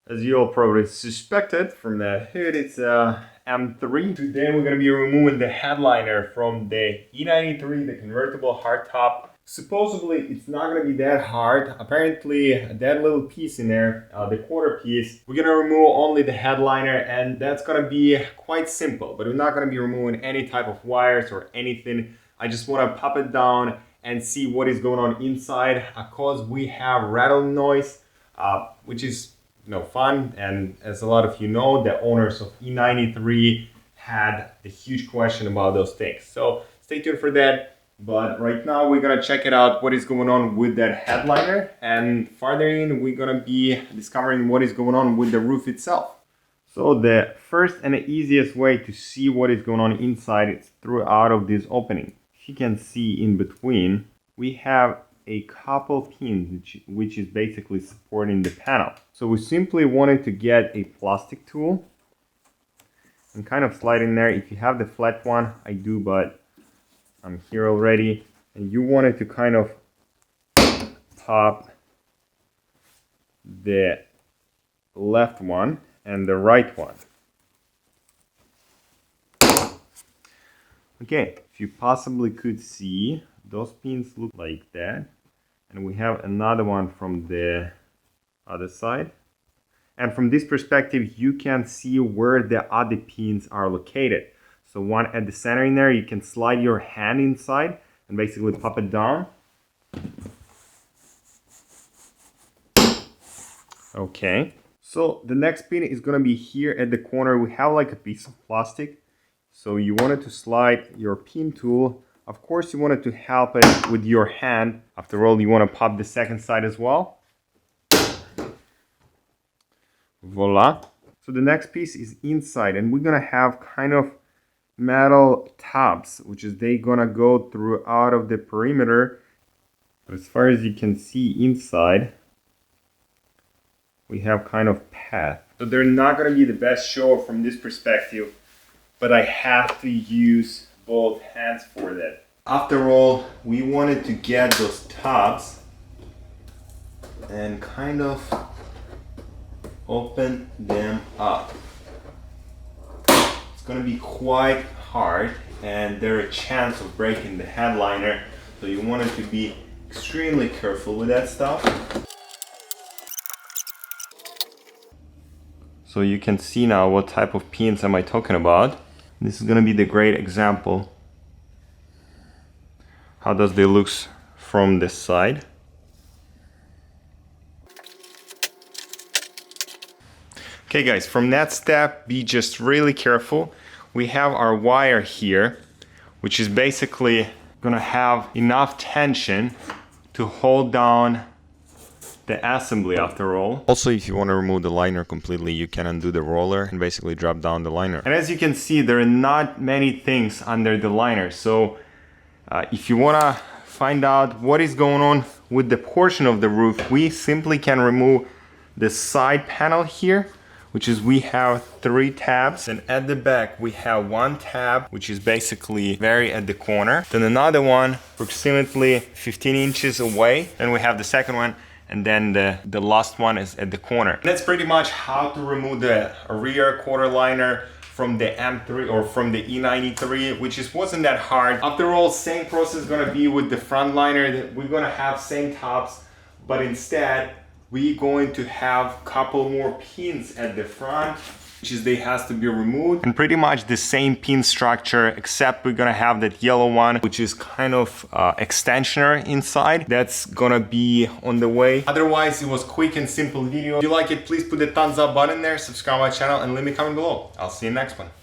As you all probably suspected from that hood, it's a M3. Today we're going to be removing the headliner from the E93, the convertible hardtop. Supposedly it's not going to be that hard. Apparently that little piece in there, the quarter piece, we're going to remove only the headliner, and that's going to be quite simple. But we're not going to be removing any type of wires or anything. I just want to pop it down and see what is going on inside, because we have rattle noise, which is fun. And as a lot of you know, the owners of E93 had a huge question about those things. So stay tuned for that. But right now we're gonna check it out, what is going on with that headliner, and farther in we're gonna be discovering what is going on with the roof itself. So the first and the easiest way to see what is going on inside is through out of this opening. If you can see in between, we have a couple pins which is basically supporting the panel. So we simply wanted to get a plastic tool and kind of slide in there. If you have the flat one, I do, but I'm here already. And you wanted to kind of pop the left one and the right one. Okay, if you possibly could see, those pins look like that. And we have another one from the other side. And from this perspective, you can see where the other pins are located. So one at the center in there, you can slide your hand inside and basically pop it down. Okay. So the next pin is gonna be here at the corner. We have like a piece of plastic. So you wanted to slide your pin tool. Of course, you wanted to help it with your hand. After all, you want to pop the second side as well. Voila. So the next piece is inside, and we're gonna have kind of metal tabs, which is they gonna go throughout of the perimeter. But as far as you can see inside, we have kind of path. So they're not gonna be the best show from this perspective, but I have to use both hands for that. After all, we wanted to get those tabs and kind of open them up. It's gonna be quite hard, and there's a chance of breaking the headliner, so you wanted to be extremely careful with that stuff. So you can see now what type of pins am I talking about. This is gonna be the great example. How does they look from this side? Okay guys, from that step, be just really careful. We have our wire here, which is basically gonna have enough tension to hold down the assembly after all. Also, if you want to remove the liner completely, you can undo the roller and basically drop down the liner. And as you can see, there are not many things under the liner. So if you want to find out what is going on with the portion of the roof, we simply can remove the side panel here, which is we have 3 tabs, and at the back we have 1 tab, which is basically very at the corner, then another one approximately 15 inches away, and we have the second one, and then the last one is at the corner. And that's pretty much how to remove the rear quarter liner from the M3 or from the E93, which wasn't that hard. After all, same process is gonna be with the front liner. We're gonna have same tops, but instead we're going to have a couple more pins at the front, which is they has to be removed. And pretty much the same pin structure, except we're gonna have that yellow one, which is kind of extensioner inside. That's gonna be on the way. Otherwise, it was quick and simple video. If you like it, please put the thumbs up button there, subscribe my channel, and leave me a comment below. I'll see you next one.